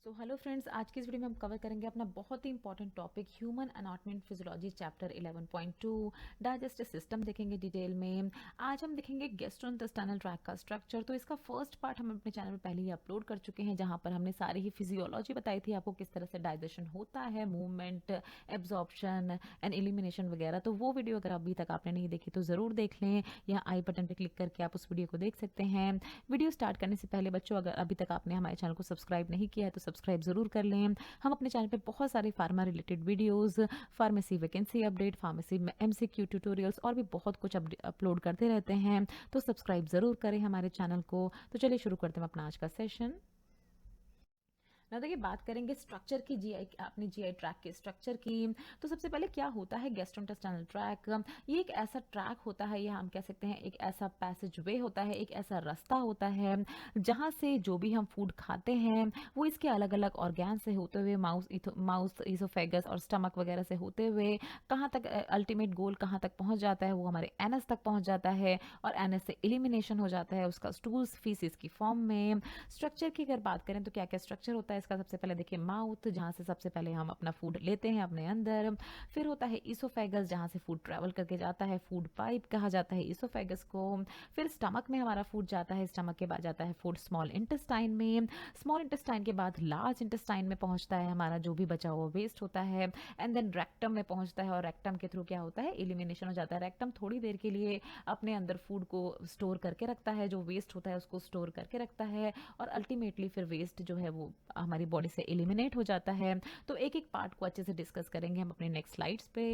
Hello friends, आज की इस वीडियो में हम कवर करेंगे अपना बहुत ही important topic human anatomy and physiology chapter 11.2 digestive system देखेंगे डिटेल में। आज हम देखेंगे गैस्ट्रोइंटेस्टाइनल ट्रैक्ट का स्ट्रक्चर। तो इसका फर्स्ट पार्ट हम अपने चैनल में पहले ही अपलोड कर चुके हैं, जहां पर हमने सारी ही फिजियोलॉजी बताई थी आपको, किस तरह से डाइजेशन होता है, मूवमेंट, एब्जॉर्प्शन एंड एलिमिनेशन वगैरह। तो वो वीडियो अगर अभी तक आपने नहीं देखी तो ज़रूर देख लें, या आई बटन पर क्लिक करके आप उस वीडियो को देख सकते हैं। वीडियो स्टार्ट करने से पहले बच्चों, अगर अभी तक आपने हमारे चैनल को सब्सक्राइब नहीं किया है तो सब्सक्राइब ज़रूर कर लें। हम अपने चैनल पे बहुत सारे pharma related videos, pharmacy vacancy update, pharmacy MCQ tutorials और भी बहुत कुछ अपलोड करते रहते हैं। तो सब्सक्राइब ज़रूर करें हमारे चैनल को। तो चलिए शुरू करते हैं अपना आज का सेशन। ना देखिए, बात करेंगे स्ट्रक्चर की, जीआई अपनी जीआई ट्रैक के स्ट्रक्चर की। तो सबसे पहले क्या होता है गैस्ट्रोइंटेस्टाइनल ट्रैक? ये एक ऐसा ट्रैक होता है, या हम कह सकते हैं एक ऐसा पैसेज वे होता है, एक ऐसा रास्ता होता है जहाँ से जो भी हम फूड खाते हैं वो इसके अलग अलग ऑर्गैन से होते हुए, माउस ईसोफेगस और स्टमक वगैरह से होते हुए कहाँ तक, अल्टीमेट गोल कहाँ तक पहुँच जाता है, वो हमारे एनस तक पहुँच जाता है। और एनस से एलिमिनेशन हो जाता है उसका स्टूल्स फीसिस की फॉर्म में। स्ट्रक्चर की अगर बात करें तो क्या क्या स्ट्रक्चर होता है इसका? सबसे पहले देखिए माउथ, जहाँ से सबसे पहले हम अपना फूड लेते हैं अपने अंदर। फिर होता है ईसोफेगस, जहाँ से फूड ट्रेवल करके जाता है, फूड पाइप कहा जाता है ईसोफेगस को। फिर स्टमक में हमारा फूड जाता है, स्टमक के बाद जाता है फूड स्मॉल इंटेस्टाइन में। स्मॉल इंटेस्टाइन के बाद लार्ज इंटेस्टाइन में पहुंचता है हमारा जो भी बचा हुआ वेस्ट होता है, एंड देन रेक्टम में पहुंचता है, और रेक्टम के थ्रू क्या होता है, एलिमिनेशन हो जाता है। रेक्टम थोड़ी देर के लिए अपने अंदर फूड को स्टोर करके रखता है, जो वेस्ट होता है उसको स्टोर करके रखता है, और अल्टीमेटली फिर वेस्ट जो है वो हमारी बॉडी से एलिमिनेट हो जाता है। तो एक एक पार्ट को अच्छे से डिस्कस करेंगे हम अपने नेक्स्ट स्लाइड्स पे।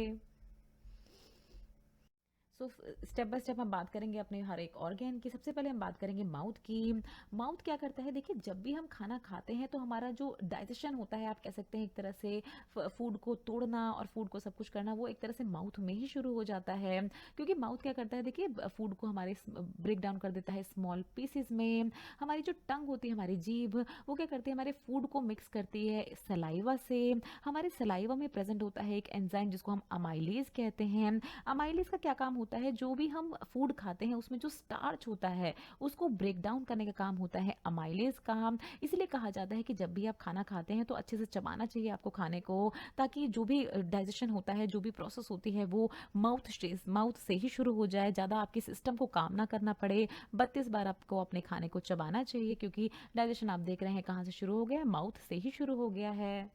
स्टेप बाय स्टेप हम बात करेंगे अपने हर एक ऑर्गेन की। सबसे पहले हम बात करेंगे माउथ की। माउथ क्या करता है? देखिए, जब भी हम खाना खाते हैं तो हमारा जो डाइजेशन होता है, आप कह सकते हैं एक तरह से फूड को तोड़ना और फूड को सब कुछ करना, वो एक तरह से माउथ में ही शुरू हो जाता है। क्योंकि माउथ क्या करता है, देखिए, फूड को हमारे ब्रेक डाउन कर देता है स्मॉल पीसेज में। हमारी जो टंग होती है, हमारी जीभ, वो क्या करती है, हमारे फूड को मिक्स करती है सलाइवा से। हमारे सलाइवा में प्रेजेंट होता है एक एंजाइम जिसको हम अमाइलेज कहते हैं। अमाइलेज का क्या काम होता है? जो भी हम फूड खाते हैं उसमें जो स्टार्च होता है उसको ब्रेक डाउन करने का काम होता है अमाइलेज का। इसलिए कहा जाता है कि जब भी आप खाना खाते हैं तो अच्छे से चबाना चाहिए आपको खाने को, ताकि जो भी डाइजेशन होता है, जो भी प्रोसेस होती है, वो माउथ से ही शुरू हो जाए, ज़्यादा आपके सिस्टम को काम ना करना पड़े। 32 बार आपको अपने खाने को चबाना चाहिए, क्योंकि डाइजेशन आप देख रहे हैं कहाँ से शुरू हो गया है, माउथ से ही शुरू हो गया है।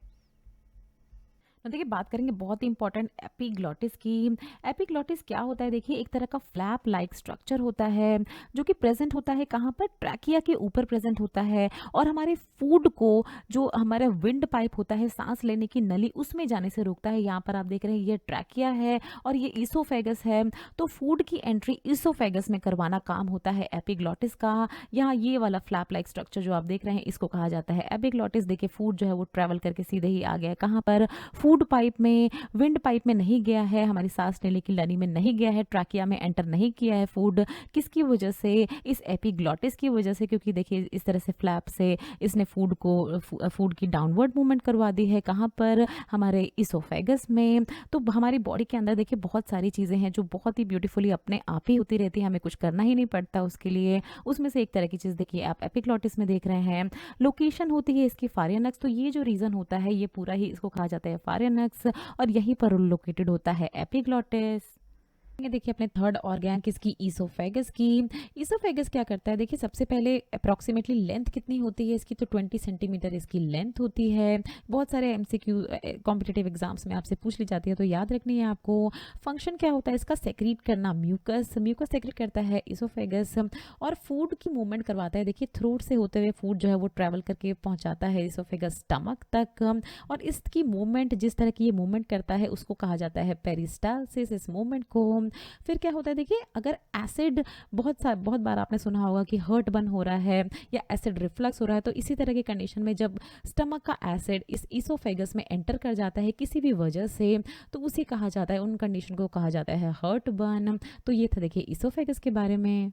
तो देखिए, बात करेंगे बहुत ही इंपॉर्टेंट एपिग्लॉटिस की। एपिग्लॉटिस क्या होता है? देखिए, एक तरह का फ्लैप लाइक स्ट्रक्चर होता है जो कि प्रेजेंट होता है कहाँ पर? ट्रैकिया के ऊपर प्रेजेंट होता है, और हमारे फूड को, जो हमारा विंड पाइप होता है, सांस लेने की नली, उसमें जाने से रोकता है। यहाँ पर आप देख रहे हैं ये ट्रैकिया है और ये ईसोफेगस है। तो फूड की एंट्री ईसोफेगस में करवाना काम होता है एपिग्लॉटिस का। यहाँ ये वाला फ्लैप लाइक स्ट्रक्चर जो आप देख रहे हैं इसको कहा जाता है एपिग्लॉटिस। देखिए, फूड जो है वो ट्रेवल करके सीधे ही आ गया है कहाँ पर? फूड पाइप में, विंड पाइप में नहीं गया है, हमारी सांस लेने की नली में नहीं गया है, ट्रैकिया में एंटर नहीं किया है फूड। किसकी वजह से? इस एपिग्लॉटिस की वजह से। क्योंकि देखिए, इस तरह से फ्लैप से इसने फूड की डाउनवर्ड मूवमेंट करवा दी है कहाँ पर? हमारे इसोफेगस में। तो हमारी बॉडी के अंदर देखिए बहुत सारी चीज़ें हैं जो बहुत ही ब्यूटीफुली अपने आप ही होती रहती है, हमें कुछ करना ही नहीं पड़ता उसके लिए। उसमें से एक तरह की चीज़ देखिए आप एपिग्लॉटिस में देख रहे हैं। लोकेशन होती है इसकी फारियनक्स। तो ये जो रीजन होता है ये पूरा ही इसको कहा जाता है फारियनक्स, और यहीं पर लोकेटेड होता है एपिग्लॉटिस। ये देखिए अपने थर्ड ऑर्गन किसकी? ईसोफेगस की। ईसोफेगस क्या करता है? देखिए, सबसे पहले अप्रॉक्सीमेटली लेंथ कितनी होती है इसकी? तो 20 सेंटीमीटर इसकी लेंथ होती है। बहुत सारे एमसीक्यू कॉम्पिटिटिव एग्जाम्स में आपसे पूछ ली जाती है, तो याद रखनी है आपको। फंक्शन क्या होता है इसका? सेक्रीट करना, म्यूकस सेक्रेट करता है ईसोफेगस, और फूड की मूवमेंट करवाता है। देखिए, थ्रोट से होते हुए फूड जो है वो ट्रेवल करके पहुंचाता है ईसोफेगस स्टमक तक, और इसकी मूवमेंट, जिस तरह की ये मूवमेंट करता है उसको कहा जाता है पेरिस्टालसिस। इस मूवमेंट को फिर क्या होता है? देखिए, अगर एसिड, बहुत बार आपने सुना होगा कि हर्ट बर्न हो रहा है या एसिड रिफ्लक्स हो रहा है, तो इसी तरह की कंडीशन में जब स्टमक का एसिड इस ईसोफेगस में एंटर कर जाता है किसी भी वजह से, तो उसे कहा जाता है, उन कंडीशन को कहा जाता है हर्ट बर्न। तो ये था देखिए ईसोफेगस के बारे में।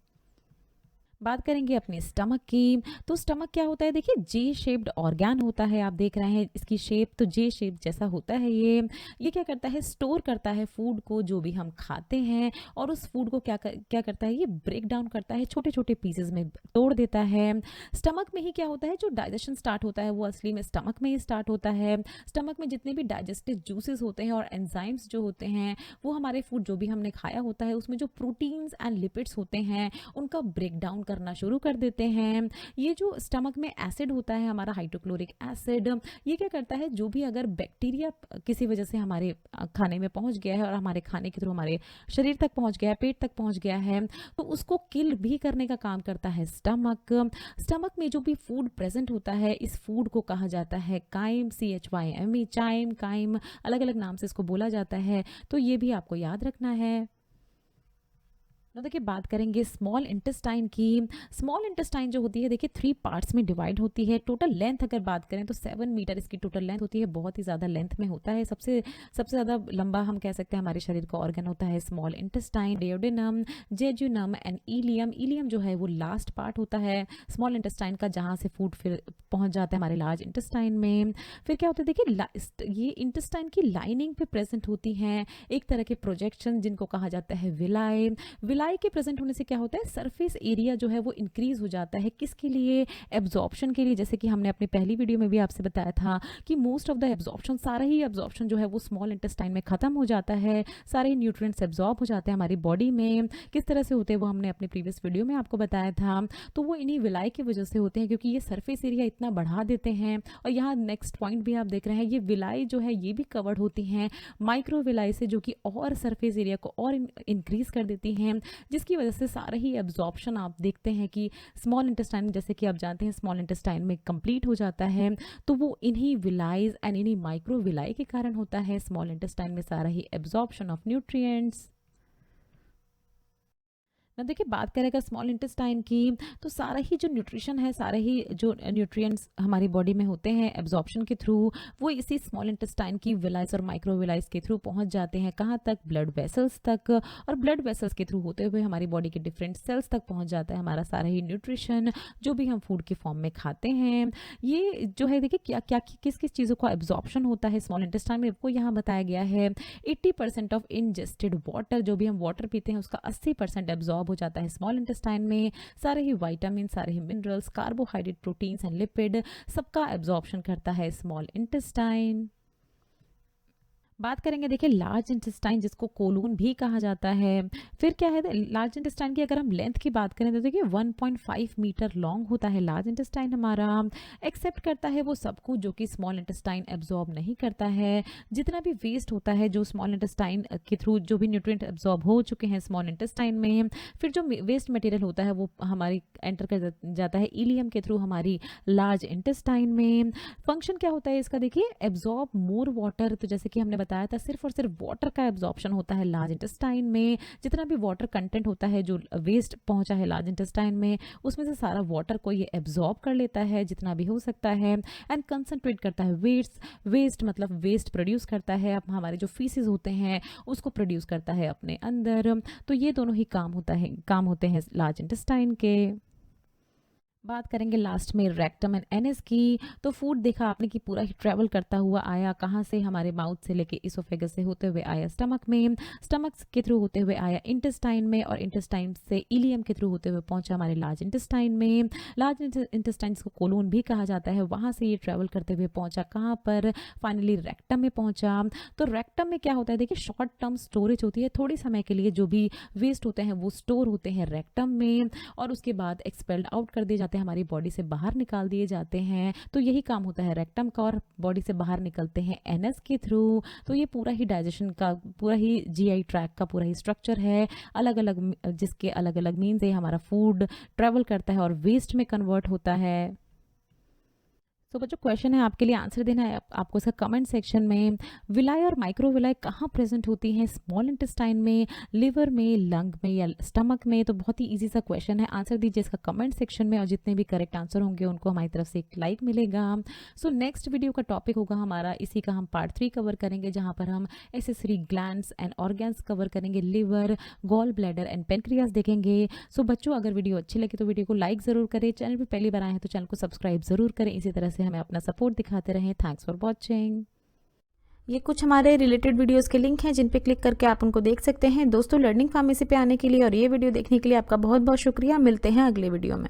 बात करेंगे अपने स्टमक की। तो स्टमक क्या होता है देखिए, जे शेप्ड ऑर्गन होता है। आप देख रहे हैं इसकी शेप, तो जे शेप जैसा होता है ये क्या करता है, स्टोर करता है फूड को जो भी हम खाते हैं, और उस फूड को क्या करता है, ये ब्रेक डाउन करता है, छोटे छोटे पीसेज में तोड़ देता है। स्टमक में ही क्या होता है, जो डाइजेशन स्टार्ट होता है वो असली में स्टमक में ही स्टार्ट होता है। स्टमक में जितने भी डाइजेस्टिव जूसेस होते हैं और एंजाइम्स जो होते हैं, वो हमारे फूड जो भी हमने खाया होता है उसमें जो प्रोटीन्स एंड लिपिड्स होते हैं उनका ब्रेक डाउन करना शुरू कर देते हैं। ये जो स्टमक में एसिड होता है हमारा, हाइड्रोक्लोरिक एसिड, ये क्या करता है, जो भी अगर बैक्टीरिया किसी वजह से हमारे खाने में पहुंच गया है और हमारे खाने के थ्रू हमारे शरीर तक पहुंच गया है, पेट तक पहुंच गया है, तो उसको किल भी करने का काम करता है स्टमक। स्टमक में जो भी फूड प्रेजेंट होता है, इस फूड को कहा जाता है काइम, CHYME, चाइम, काइम, अलग अलग नाम से इसको बोला जाता है। तो ये भी आपको याद रखना है। तो देखिए बात करेंगे स्मॉल इंटेस्टाइन की। स्मॉल इंटेस्टाइन जो होती है देखिए 3 पार्ट्स में डिवाइड होती है। टोटल लेंथ अगर बात करें तो 7 मीटर इसकी टोटल लेंथ होती है, बहुत ही ज़्यादा लेंथ में होता है। सबसे सबसे ज़्यादा लंबा हम कह सकते हैं हमारे शरीर का ऑर्गन होता है small intestine, duodenum, jejunum and ileum. Ileum जो है वो लास्ट पार्ट होता है स्मॉल इंटेस्टाइन का, जहाँ से फूड फिर पहुंच जाता है हमारे लार्ज इंटेस्टाइन में। फिर क्या होता है देखिए, ये इंटेस्टाइन की लाइनिंग पे प्रेजेंट होती हैं एक तरह के प्रोजेक्शन जिनको कहा जाता है विलाई। विलाई के प्रेजेंट होने से क्या होता है, सरफेस एरिया जो है वो इंक्रीज हो जाता है। किसके लिए, एब्जॉर्प्शन के लिए। जैसे कि हमने अपनी पहली वीडियो में भी आपसे बताया था कि मोस्ट ऑफ द एब्जॉर्प्शन, सारा ही एब्जॉर्प्शन जो है वो स्मॉल इंटेस्टाइन में खत्म हो जाता है। सारे न्यूट्रिएंट्स एब्जॉर्ब हो जाते हैं हमारी बॉडी में। किस तरह से होते हैं वो हमने अपनी प्रीवियस वीडियो में आपको बताया था। तो वो इन्हीं विलाई की वजह से होते हैं, क्योंकि ये सरफेस एरिया इतना बढ़ा देते हैं। और यहाँ नेक्स्ट पॉइंट भी आप देख रहे हैं, ये विलाई जो है ये भी कवर्ड होती हैं माइक्रो विलाई से, जो कि और सरफेस एरिया को और इंक्रीज कर देती हैं, जिसकी वजह से सारा ही एब्जॉर्प्शन आप देखते हैं कि स्मॉल इंटेस्टाइन में, जैसे कि आप जानते हैं स्मॉल इंटेस्टाइन में कंप्लीट हो जाता है। तो वो इन्हीं विलाइज एंड इन्हीं माइक्रो विलाई के कारण होता है स्मॉल इंटेस्टाइन में सारा ही एब्जॉर्प्शन ऑफ न्यूट्रिएंट्स। ना देखिए बात करें अगर स्मॉल इंटेस्टाइन की, तो सारा ही जो न्यूट्रिशन है, सारे ही जो न्यूट्रिएंट्स हमारी बॉडी में होते हैं एब्जॉर्प्शन के थ्रू, वो इसी स्मॉल इंटेस्टाइन की विलाइज और माइक्रोविलाइज के थ्रू पहुंच जाते हैं कहाँ तक, ब्लड वेसल्स तक। और ब्लड वेसल्स के थ्रू होते हुए हमारी बॉडी के डिफरेंट सेल्स तक पहुंच जाता है हमारा सारा ही न्यूट्रिशन जो भी हम फूड के फॉर्म में खाते हैं। ये जो है देखिए क्या क्या किस किस चीज़ों का एब्जॉर्प्शन होता है स्मॉल इंटेस्टाइन में, आपको यहाँ बताया गया है। 80% ऑफ इंजेस्टेड वाटर, जो भी हम वाटर पीते हैं उसका 80% एब्जॉर्ब हो जाता है स्मॉल इंटेस्टाइन में। सारे ही विटामिन, सारे ही minerals, carbohydrate, proteins and lipid, सबका एब्जॉर्प्शन करता है स्मॉल इंटेस्टाइन। बात करेंगे देखिए लार्ज इंटेस्टाइन, जिसको कोलून भी कहा जाता है। फिर क्या है, लार्ज इंटेस्टाइन की अगर हम लेंथ की बात करें तो देखिए 1.5 मीटर लॉन्ग होता है लार्ज इंटेस्टाइन हमारा। एक्सेप्ट करता है वो सब कुछ जो कि स्मॉल इंटेस्टाइन एब्जॉर्ब नहीं करता है। जितना भी वेस्ट होता है जो स्मॉल इंटेस्टाइन के थ्रू, जो भी न्यूट्रिएंट एब्जॉर्ब हो चुके हैं स्मॉल इंटेस्टाइन में, फिर जो वेस्ट मटेरियल होता है वो हमारी एंटर कर जाता है इलियम के थ्रू हमारी लार्ज इंटेस्टाइन में। फंक्शन क्या होता है इसका देखिए, एब्जॉर्ब मोर वाटर। तो जैसे कि हमने बताया था, सिर्फ और सिर्फ वाटर का एब्जॉर्प्शन होता है लार्ज इंटेस्टाइन में। जितना भी वाटर कंटेंट होता है जो वेस्ट पहुंचा है लार्ज इंटेस्टाइन में, उसमें से सारा वाटर को ये एब्जॉर्ब कर लेता है जितना भी हो सकता है, एंड कंसंट्रेट करता है वेस्ट। वेस्ट मतलब वेस्ट प्रोड्यूस करता है, अब हमारे जो फीसेस होते हैं उसको प्रोड्यूस करता है अपने अंदर। तो ये दोनों ही काम होते हैं लार्ज इंटेस्टाइन के। बात करेंगे लास्ट में रेक्टम एंड एनएस की। तो फूड देखा आपने कि पूरा ही ट्रेवल करता हुआ आया कहाँ से, हमारे माउथ से लेके इसोफेगस से होते हुए आया स्टमक में, स्टमक के थ्रू होते हुए आया इंटेस्टाइन में, और इंटेस्टाइन से इलियम के थ्रू होते हुए पहुंचा हमारे लार्ज इंटेस्टाइन में। लार्ज इंटेस्टाइन को कोलोन भी कहा जाता है, वहाँ से ये ट्रेवल करते हुए पहुंचा कहाँ पर, फाइनली रेक्टम में पहुंचा। तो रेक्टम में क्या होता है देखिए, शॉर्ट टर्म स्टोरेज होती है, थोड़ी समय के लिए जो भी वेस्ट होते हैं वो स्टोर होते हैं रेक्टम में, और उसके बाद एक्सपेल्ड आउट कर दिए जाते हैं, हमारी बॉडी से बाहर निकाल दिए जाते हैं। तो यही काम होता है रेक्टम का, और बॉडी से बाहर निकलते हैं एनएस के थ्रू। तो ये पूरा ही डाइजेशन का, पूरा ही जीआई ट्रैक का पूरा ही स्ट्रक्चर है, अलग अलग, जिसके अलग अलग मीन से हमारा फूड ट्रेवल करता है और वेस्ट में कन्वर्ट होता है। सो बच्चों क्वेश्चन है आपके लिए, आंसर देना है आपको इसका कमेंट सेक्शन में। विलाय और माइक्रोविलाय कहाँ प्रेजेंट होती हैं? स्मॉल इंटेस्टाइन में, लिवर में, लंग में या स्टमक में? तो बहुत ही इजी सा क्वेश्चन है, आंसर दीजिए इसका कमेंट सेक्शन में और जितने भी करेक्ट आंसर होंगे उनको हमारी तरफ से एक लाइक मिलेगा। सो नेक्स्ट वीडियो का टॉपिक होगा हमारा, इसी का हम पार्ट 3 कवर करेंगे, जहाँ पर हम accessory glands and organs cover करेंगे, liver, gall bladder and pancreas देखेंगे। सो बच्चों अगर वीडियो अच्छी लगी तो वीडियो को लाइक ज़रूर करें, चैनल पर पहली बार आए हैं तो चैनल को सब्सक्राइब ज़रूर करें, इसी तरह से हमें अपना सपोर्ट दिखाते रहें। Thanks for watching. ये कुछ हमारे रिलेटेड वीडियोस के लिंक हैं जिन पे क्लिक करके आप उनको देख सकते हैं। दोस्तों लर्निंग फार्मेसी पे आने के लिए और ये वीडियो देखने के लिए आपका बहुत बहुत शुक्रिया। मिलते हैं अगले वीडियो में।